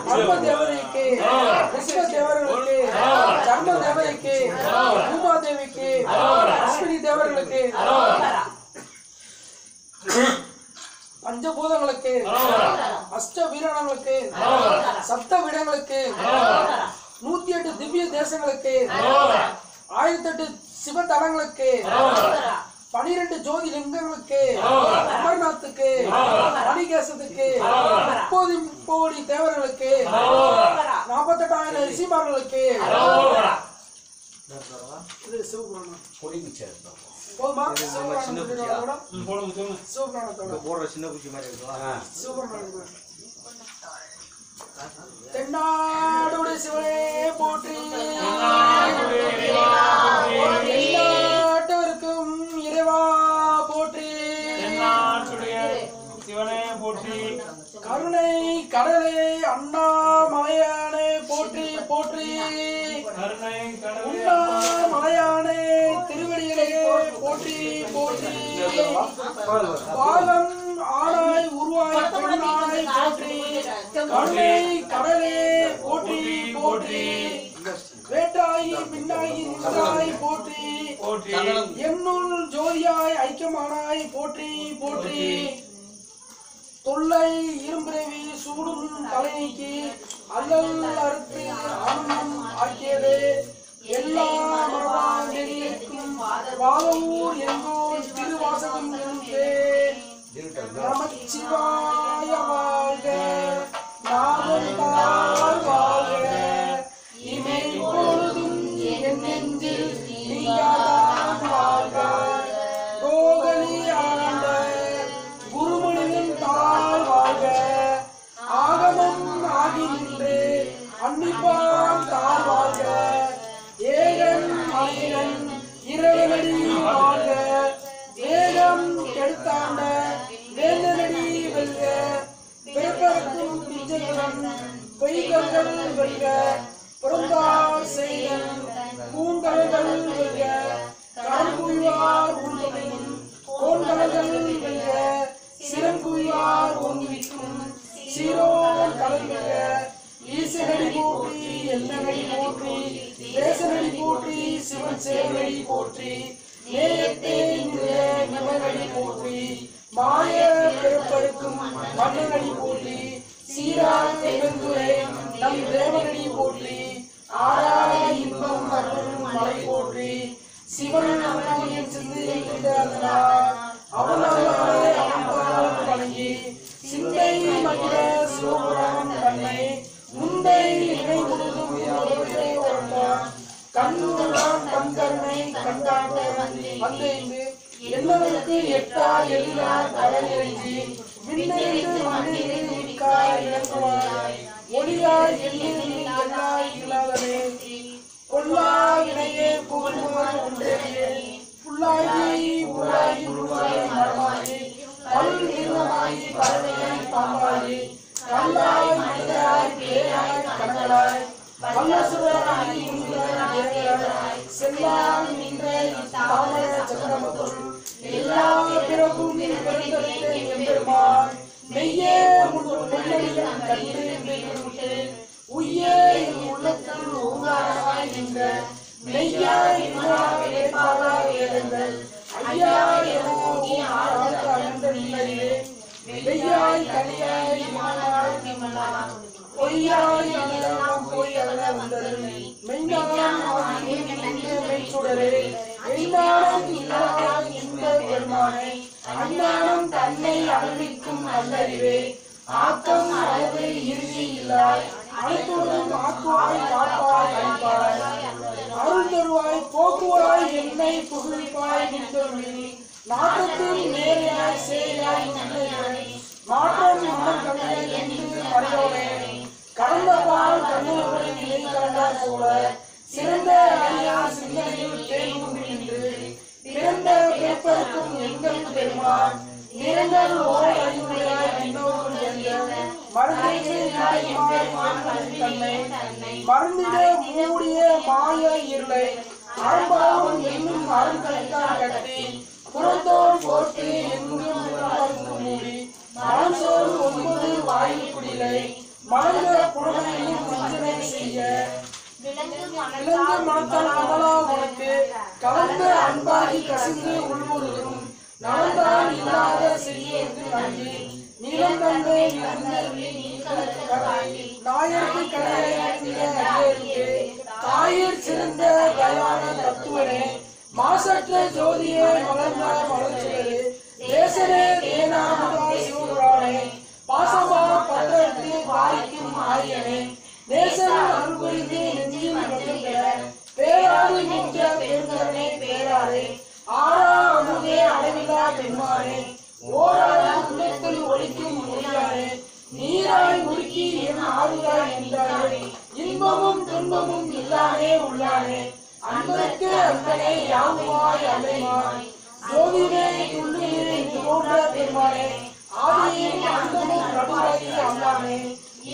பிரம்ம தேவதைக்கு, விஸ்வ தேவர்களுக்கு, தர்ம தேவதைக்கு, பூமாதேவிக்கு, அஸ்வினி தேவர்களுக்கு, பஞ்சபூதங்களுக்கு, அஷ்ட வீரர்களுக்கு, சப்த விடங்களுக்கு, 108 திவ்ய தேசங்களுக்கு, 1008 சிவதலங்களுக்கு, 12 ஜோதி லிங்கங்களுக்கு, அமர்நாத்துக்கு, மணிகேசத்துக்கு, 30 கோடி தேவர்களுக்கு, 48,000 ரிஷிமார்களுக்கு, இது சிவபுராணம் போதுமா? சிவபுராணத்தோட சின்ன குச்சி மாதிரி இருக்கும். சிவபுராணம் தென்னாடுடைய சிவனே போற்றி, எல்லாட்டவருக்கும் இறைவா போற்றி, சிவனே போற்றி, கருணை கடலே அண்ணாமலையானே போற்றி போற்றி, கருணை கடவுளே, உண்ணாமலையானே திருவடிகளே போற்றி போற்றி, பாகம் ஆனாய் உருவாய் பெண்ணாய் போற்றி, கருணை கடலே போற்றி போற்றி, வேட்டாயி பின்னாயி நின்றாய் போற்றி போற்றி, என்னுள் ஜோதியாய் ஐக்கியமானாய் போற்றி போற்றி, தொல்லை இரும்பிறவி சூடும் தலை நீக்கி அல்லல் அறுத்து ஆனந்தம் ஆக்கியதே, எல்லா மரபாகும் வாதவூர் எங்கோல் திருவாசகம் என்றே, நமச்சிவாய வாழ்க, நாமத்தால் வாழ்க, இமை பொழுதும் என் நெஞ்சில் நீங்காதான் வாழ்க, கோகலி ஆண்ட குருமணியின் தாழ் வாழ்க, ஆகமம் ஆகின்றே அன்னிப்பான் தாழ் வாழ்க, ஏகன் மலையன் இரவனடி வாழ்க, வேகம் கெடுத்தாண்ட வேந்தனடி வெல்க, பேப்பருக்கும் பிஞ்சைகளும் பொய்கள் வெல்க, புறந்தால் செய்தல் பூங்கலங்கள் வெல்க, கரங்குய்வார் உள்வதையும் கோண்கலங்கள் வெல்க, சிறங்குய்வார் ஓங்குவிக்கும் சீரோன் கடல் வெல்க, ஈசனடி போற்றி எல்லனடி போற்றி, தேசனடி போற்றி சிவன் சேவனடி போற்றி, நேயத்தே நிமனடி போற்றி, மாய பிறப்பருக்கும் மன்னனடி போற்றி, சீராய் தெய்வந்துரை நம் தேவனடி போற்றி, ஆராய் இன்பம் அருளும் மலை போற்றி, சிவன் அவனின் சிந்தையில் அவனாலே அவன் வணங்கி சிந்தை மகிழ சிவபுராணம் தன்னை முந்தை இணை முழுதும் கண்ணுடன் கண்கருணை கண்டாக வந்தேந்து என்னவருக்கு எட்டா எழிலா தலையிறங்கி விண்ணெழுந்து மண்ணில் மிக்காய் இறங்குவாய், ஒளியாய் எண்ணில் எண்ணாய் இல்லாதவே, கொல்லா இணையே புகழ்வாய் ஒன்றேயே, புல்லாகி உருவாகி உருவாகி மரமாகி பல் நீளமாகி பறவையாய் பாம்பாகி கல்லாய் மனிதராய் பேயாய் கணங்களாய் வல்லசுராய் தேவையாய் செல்லாய் நின்ற தாமர சக்கரமத்துள் எல்லா பிறப்பும் பிறந்தெடுத்த எம்பெருமான் மெய்யே முன்னடியும் கண்டு விட்டு உய்யே உள்ளத்தில் ஓங்காரமாய் நின்ற மெய்யாய் வேட்பாளாய் ஏழுங்கள் ஐயா எனவும் அகன்ற நிலையிலே மெய்யாய் கனியாய் இமானாய் பொய்யாய் அனலம் போய் அல்ல வந்தது மெய்ஞானம் மெய்ச்சுடரே எய்ஞானம் இல்லாய் இன்ப பெருமானை அஞ்ஞானம் தன்னை அறிவிக்கும் நல்லறிவே ஆக்கம் அளவு இறுதி இல்லாய் அனைத்துடன் ஆக்குவாய் காப்பாய் அழிப்பாய் அருள் தருவாய் போக்குவாய் என்னை புகழ்ப்பாய் நின்றொழி நாட்டத்தில் நேரையாய் சேயாய் நல்லை மாற்றம் மனக்கண்ணை என்று மறையோனே கடந்த பால் கண்ணோடு நிலை கலந்தார் போல சிறந்த அழியார் சிந்தனையில் தேங்கும் நின்று பிறந்த பிறப்பருக்கும் எங்கள் பெருமான் நிறங்கள் ஓர் அறிவுரையாய் எல்லோரும் என்ற மருந்திற்கு தன்னை மருந்திட மூடிய மாய இருளை அறம்பாவும் என்னும் அருங்கலைத்தான் கட்டி புறத்தோல் போட்டு எங்கும் மூடி மனசோல் 9 வாயில் மலர்ந்த புறமையும் வஞ்சனை செய்ய விலங்கு விலங்கு மனத்தால் கமலா உனக்கு கலந்த அன்பாகி கசிந்து உள்முருகும் நலந்தான் இல்லாத செய்யது நன்றி நீளம் தந்தை நாயருக்கு கடையே தாயிற் சிறந்த தயான தத்துவனே மாசற்ற ஜோதியே மலர்ந்த மலர்ச்சிகளே தேசனே தேனாமுதா சிவபுராணே பாசமா பட்டத்து பாய்க்கும் ஆரியனே தேசன் அருள்புரிந்து நெஞ்சில் வந்திருக்க பேராறு நின்ற பெருங்கரனே பேராரே ஆறா அமுதே அளவிலா பெண்மானே ஓராறு உள்ளத்தில் ஒழிக்கும் மொழியானே நீராய் உருக்கி என் ஆறுகாய் நின்றானே இன்பமும் துன்பமும் இல்லானே உள்ளானே அன்பருக்கு அன்பனே யாவுமாய் அலைமாய் ஜோதியே துள்ளியே போன்ற பெருமானே ஆதியின் அன்பமும் நடுவாகி அல்லானே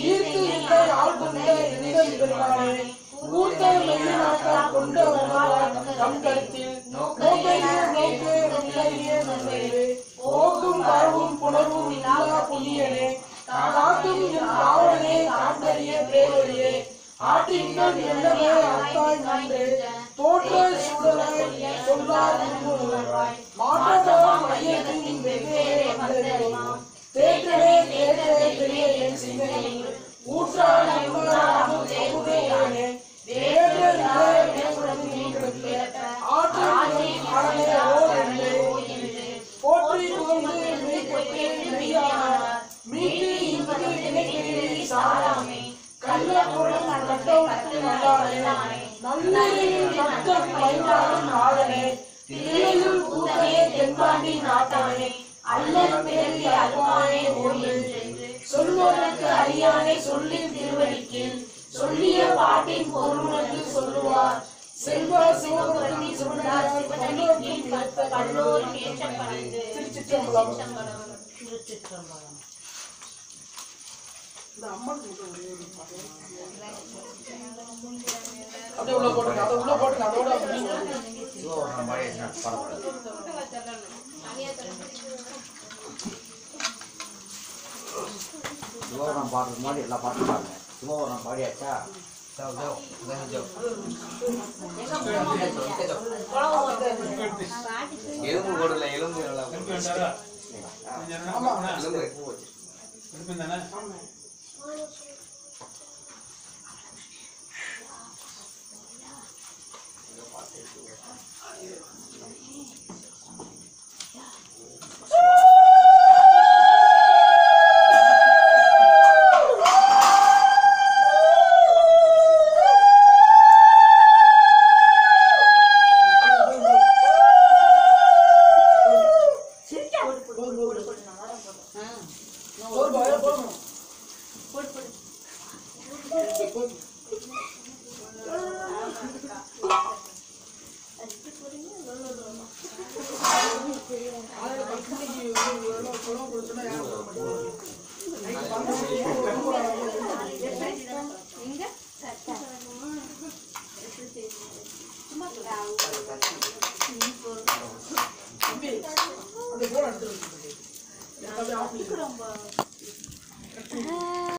ஈர்த்து இல்லை ஆள் கொண்ட எந்த பெருமானே ஊட்ட மெய்யனாக்கால் கொண்ட உணவால் தம் கருத்தில் நோக்கையே நோக்கு நிலையே நன்மையே போக்கும் வரவும் புணர்வும் இல்லாத புண்ணியனே காக்கும் என் காவலனே காண்பறிய பேரொழியே ஆற்றின்கள் என்னவே அத்தாய் நன்றே தோற்ற சூழலாய் சொல்லார் மாற்றதாம் ஐயத்தின் வெவ்வே வந்தறிவோம் தேற்றவே தேற்ற பெரிய என் சிந்தையில் ஊற்றான போற்றி புகழ்ந்து மெய்கொட்டே மெய்யானார் மீட்டு இன்பது நினைக்கிறீ சாராமே கள்ள பொருள் கட்டவுக்கு நல்லானே நல்லில் கட்டம் பயிராடும் நாளனே திரையில் கூட்டனே தென்பாண்டி நாட்டானே அல்லன் பேரி அல்வானே ஒன்று சொல்வோருக்கு அறியானே சொல்லி திருவடிக்கில் சொல்லிய பாட்டின் பொருளுக்கு சொல்லுவார் செல்வா சிவபுரத்தி கல்லூரி ஏற்றப்பட்டது திருச்சிற்றம்பலம். திருச்சிற்றம்பலம். இந்த அம்மன் அப்படியே உள்ள போட்டுங்க, அதை உள்ள போட்டுங்க, அதோட சிவபுரம் பாடுறது மாதிரி எல்லா பாட்டும் பாருங்க. சிவபுரம் பாடியாச்சா? எலும்பு போடல, எலும்பு நல்லா எலும்பு